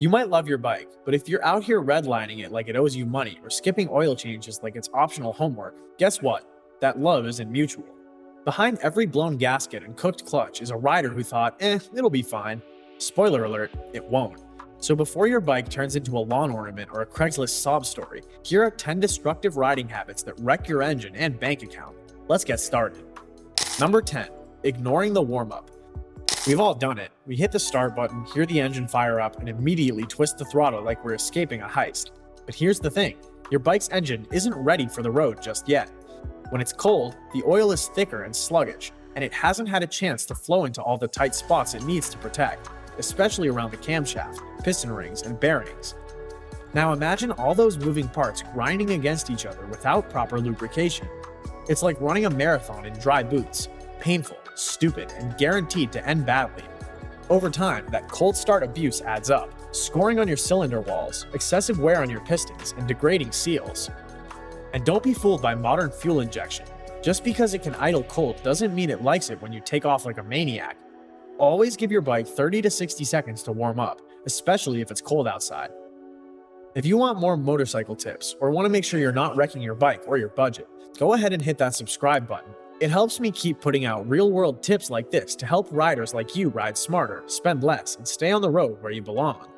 You might love your bike, but if you're out here redlining it like it owes you money or skipping oil changes like it's optional homework, guess what? That love isn't mutual. Behind every blown gasket and cooked clutch is a rider who thought, it'll be fine. Spoiler alert, it won't. So before your bike turns into a lawn ornament or a Craigslist sob story, here are 10 destructive riding habits that wreck your engine and bank account. Let's get started. Number 10, ignoring the warm-up. We've all done it. We hit the start button, hear the engine fire up, and immediately twist the throttle like we're escaping a heist. But here's the thing, your bike's engine isn't ready for the road just yet. When it's cold, the oil is thicker and sluggish, and it hasn't had a chance to flow into all the tight spots it needs to protect, especially around the camshaft, piston rings, and bearings. Now imagine all those moving parts grinding against each other without proper lubrication. It's like running a marathon in dry boots. Painful, stupid, and guaranteed to end badly. Over time, that cold start abuse adds up, scoring on your cylinder walls, excessive wear on your pistons, and degrading seals. And don't be fooled by modern fuel injection. Just because it can idle cold doesn't mean it likes it when you take off like a maniac. Always give your bike 30 to 60 seconds to warm up, especially if it's cold outside. If you want more motorcycle tips or want to make sure you're not wrecking your bike or your budget, go ahead and hit that subscribe button. It helps me keep putting out real-world tips like this to help riders like you ride smarter, spend less, and stay on the road where you belong.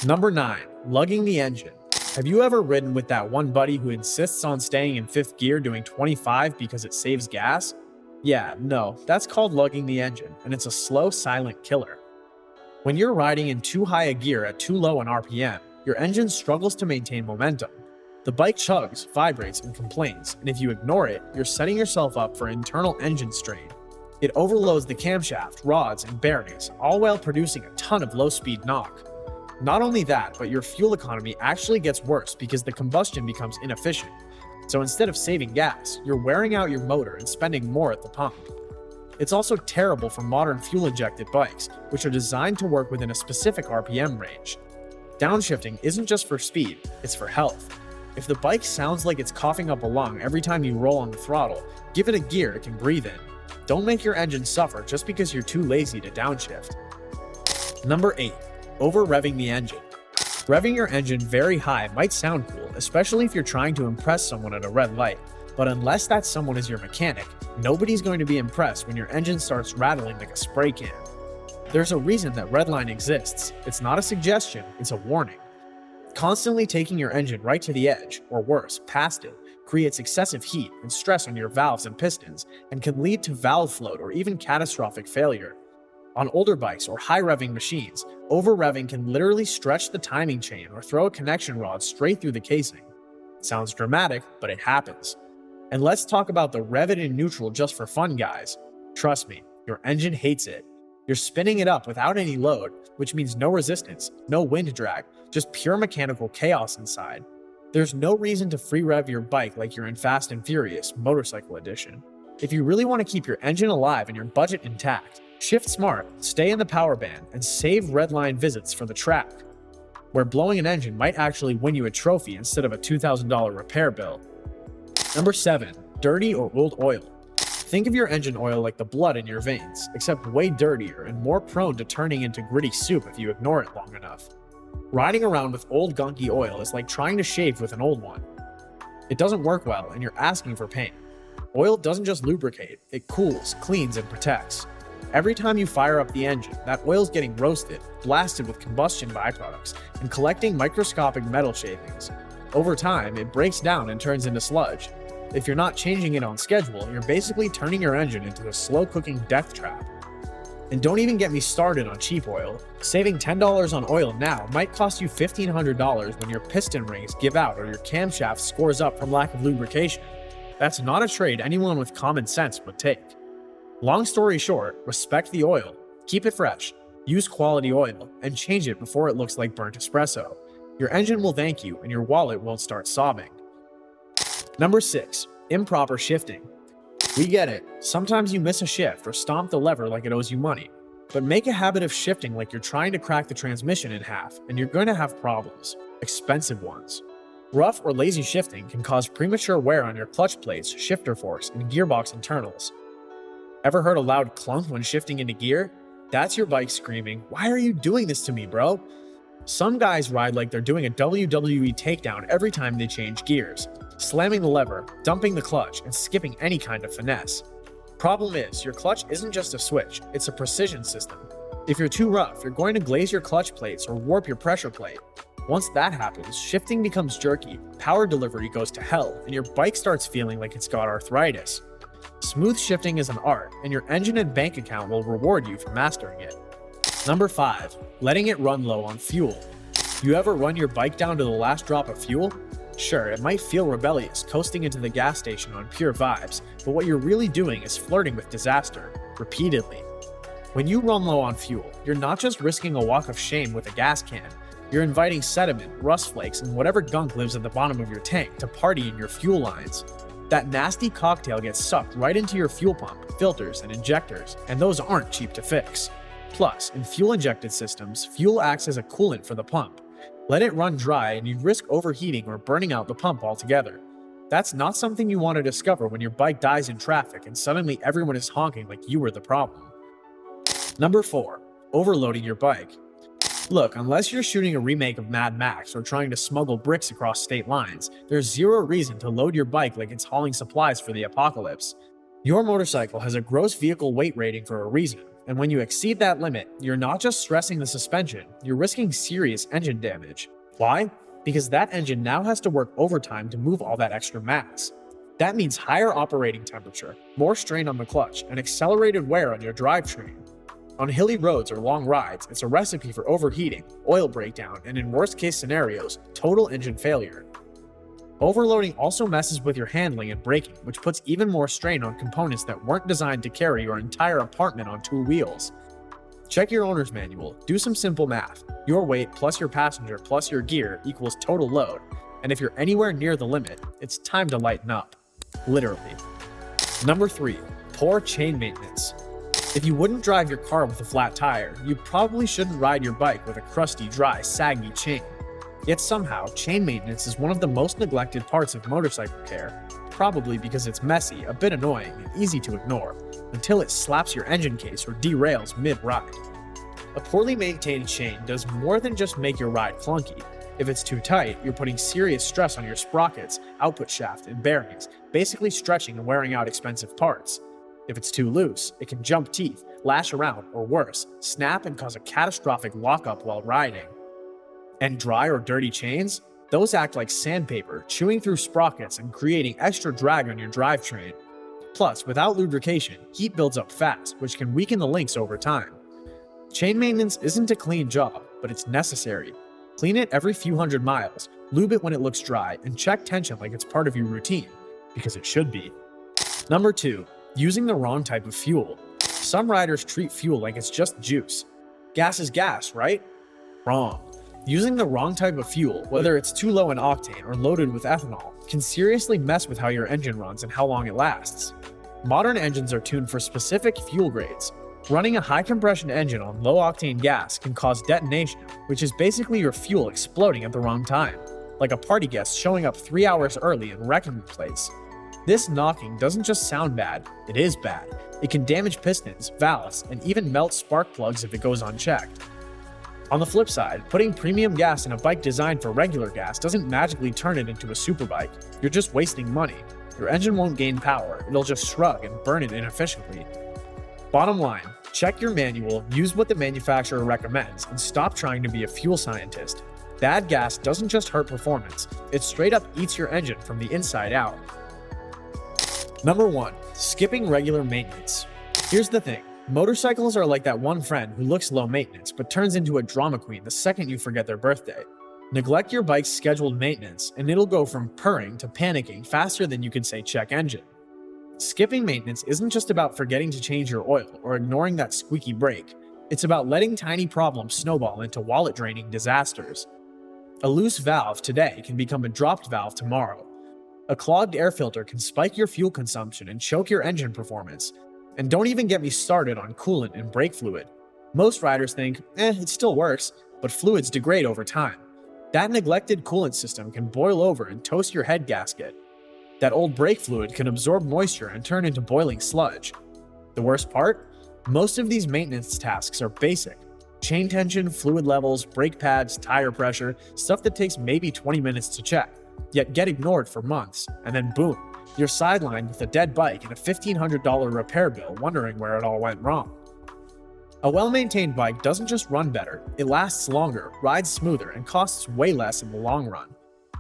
Number 9, lugging the engine. Have you ever ridden with that one buddy who insists on staying in 5th gear doing 25 because it saves gas? Yeah, no, that's called lugging the engine, and it's a slow, silent killer. When you're riding in too high a gear at too low an RPM, your engine struggles to maintain momentum. The bike chugs, vibrates, and complains, and if you ignore it, you're setting yourself up for internal engine strain. It overloads the camshaft, rods, and bearings, all while producing a ton of low-speed knock. Not only that, but your fuel economy actually gets worse because the combustion becomes inefficient. So instead of saving gas, you're wearing out your motor and spending more at the pump. It's also terrible for modern fuel-injected bikes, which are designed to work within a specific RPM range. Downshifting isn't just for speed, it's for health. If the bike sounds like it's coughing up a lung every time you roll on the throttle, give it a gear it can breathe in. Don't make your engine suffer just because you're too lazy to downshift. Number 8, overreving the engine. Revving your engine very high might sound cool, especially if you're trying to impress someone at a red light, but unless that someone is your mechanic, nobody's going to be impressed when your engine starts rattling like a spray can. There's a reason that redline exists. It's not a suggestion, it's a warning. Constantly taking your engine right to the edge, or worse, past it, creates excessive heat and stress on your valves and pistons, and can lead to valve float or even catastrophic failure. On older bikes or high-revving machines, over-revving can literally stretch the timing chain or throw a connection rod straight through the casing. Sounds dramatic, but it happens. And let's talk about the rev it in neutral just for fun, guys. Trust me, your engine hates it. You're spinning it up without any load, which means no resistance, no wind drag, just pure mechanical chaos inside. There's no reason to free rev your bike like you're in Fast and Furious, Motorcycle Edition. If you really want to keep your engine alive and your budget intact, shift smart, stay in the power band, and save redline visits for the track, where blowing an engine might actually win you a trophy instead of a $2,000 repair bill. Number 7, dirty or old oil. Think of your engine oil like the blood in your veins, except way dirtier and more prone to turning into gritty soup if you ignore it long enough. Riding around with old gunky oil is like trying to shave with an old one. It doesn't work well and you're asking for pain. Oil doesn't just lubricate, it cools, cleans, and protects. Every time you fire up the engine, that oil's getting roasted, blasted with combustion byproducts, and collecting microscopic metal shavings. Over time, it breaks down and turns into sludge. If you're not changing it on schedule, you're basically turning your engine into a slow-cooking death trap. And don't even get me started on cheap oil. Saving $10 on oil now might cost you $1,500 when your piston rings give out or your camshaft scores up from lack of lubrication. That's not a trade anyone with common sense would take. Long story short, respect the oil, keep it fresh, use quality oil, and change it before it looks like burnt espresso. Your engine will thank you and your wallet won't start sobbing. Number 6, improper shifting. We get it, sometimes you miss a shift or stomp the lever like it owes you money, but make a habit of shifting like you're trying to crack the transmission in half and you're going to have problems, expensive ones. Rough or lazy shifting can cause premature wear on your clutch plates, shifter forks, and gearbox internals. Ever heard a loud clunk when shifting into gear? That's your bike screaming, "Why are you doing this to me, bro?" Some guys ride like they're doing a WWE takedown every time they change gears, slamming the lever, dumping the clutch, and skipping any kind of finesse. Problem is, your clutch isn't just a switch, it's a precision system. If you're too rough, you're going to glaze your clutch plates or warp your pressure plate. Once that happens, shifting becomes jerky, power delivery goes to hell, and your bike starts feeling like it's got arthritis. Smooth shifting is an art, and your engine and bank account will reward you for mastering it. Number 5. Letting it run low on fuel. You ever run your bike down to the last drop of fuel? Sure, it might feel rebellious, coasting into the gas station on pure vibes, but what you're really doing is flirting with disaster, repeatedly. When you run low on fuel, you're not just risking a walk of shame with a gas can, you're inviting sediment, rust flakes, and whatever gunk lives at the bottom of your tank to party in your fuel lines. That nasty cocktail gets sucked right into your fuel pump, filters, and injectors, and those aren't cheap to fix. Plus, in fuel-injected systems, fuel acts as a coolant for the pump. Let it run dry and you risk overheating or burning out the pump altogether. That's not something you want to discover when your bike dies in traffic and suddenly everyone is honking like you were the problem. Number 4. Overloading your bike. Look, unless you're shooting a remake of Mad Max or trying to smuggle bricks across state lines, there's zero reason to load your bike like it's hauling supplies for the apocalypse. Your motorcycle has a gross vehicle weight rating for a reason, and when you exceed that limit, you're not just stressing the suspension, you're risking serious engine damage. Why? Because that engine now has to work overtime to move all that extra mass. That means higher operating temperature, more strain on the clutch, and accelerated wear on your drivetrain. On hilly roads or long rides, it's a recipe for overheating, oil breakdown, and in worst-case scenarios, total engine failure. Overloading also messes with your handling and braking, which puts even more strain on components that weren't designed to carry your entire apartment on 2 wheels. Check your owner's manual, do some simple math. Your weight plus your passenger plus your gear equals total load, and if you're anywhere near the limit, it's time to lighten up. Literally. Number 3. Poor chain maintenance. If you wouldn't drive your car with a flat tire, you probably shouldn't ride your bike with a crusty, dry, saggy chain. Yet somehow, chain maintenance is one of the most neglected parts of motorcycle care, probably because it's messy, a bit annoying, and easy to ignore, until it slaps your engine case or derails mid-ride. A poorly maintained chain does more than just make your ride clunky. If it's too tight, you're putting serious stress on your sprockets, output shaft, and bearings, basically stretching and wearing out expensive parts. If it's too loose, it can jump teeth, lash around, or worse, snap and cause a catastrophic lockup while riding. And dry or dirty chains? Those act like sandpaper, chewing through sprockets and creating extra drag on your drivetrain. Plus, without lubrication, heat builds up fast, which can weaken the links over time. Chain maintenance isn't a clean job, but it's necessary. Clean it every few hundred miles, lube it when it looks dry, and check tension like it's part of your routine, because it should be. Number 2. Using the wrong type of fuel. Some riders treat fuel like it's just juice. Gas is gas, right? Wrong. Using the wrong type of fuel, whether it's too low in octane or loaded with ethanol, can seriously mess with how your engine runs and how long it lasts. Modern engines are tuned for specific fuel grades. Running a high compression engine on low octane gas can cause detonation, which is basically your fuel exploding at the wrong time, like a party guest showing up 3 hours early and wrecking the place. This knocking doesn't just sound bad, it is bad. It can damage pistons, valves, and even melt spark plugs if it goes unchecked. On the flip side, putting premium gas in a bike designed for regular gas doesn't magically turn it into a superbike. You're just wasting money. Your engine won't gain power, it'll just shrug and burn it inefficiently. Bottom line, check your manual, use what the manufacturer recommends, and stop trying to be a fuel scientist. Bad gas doesn't just hurt performance, it straight up eats your engine from the inside out. Number 1. Skipping regular maintenance. Here's the thing. Motorcycles are like that one friend who looks low maintenance but turns into a drama queen the second you forget their birthday. Neglect your bike's scheduled maintenance and it'll go from purring to panicking faster than you can say check engine. Skipping maintenance isn't just about forgetting to change your oil or ignoring that squeaky brake. It's about letting tiny problems snowball into wallet-draining disasters. A loose valve today can become a dropped valve tomorrow. A clogged air filter can spike your fuel consumption and choke your engine performance. And don't even get me started on coolant and brake fluid. Most riders think, it still works, but fluids degrade over time. That neglected coolant system can boil over and toast your head gasket. That old brake fluid can absorb moisture and turn into boiling sludge. The worst part? Most of these maintenance tasks are basic. Chain tension, fluid levels, brake pads, tire pressure, stuff that takes maybe 20 minutes to check, yet get ignored for months, and then boom, you're sidelined with a dead bike and a $1,500 repair bill wondering where it all went wrong. A well-maintained bike doesn't just run better, it lasts longer, rides smoother, and costs way less in the long run.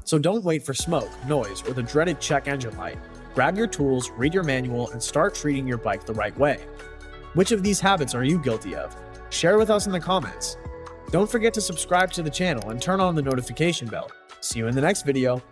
So don't wait for smoke, noise, or the dreaded check engine light. Grab your tools, read your manual, and start treating your bike the right way. Which of these habits are you guilty of? Share with us in the comments. Don't forget to subscribe to the channel and turn on the notification bell. See you in the next video.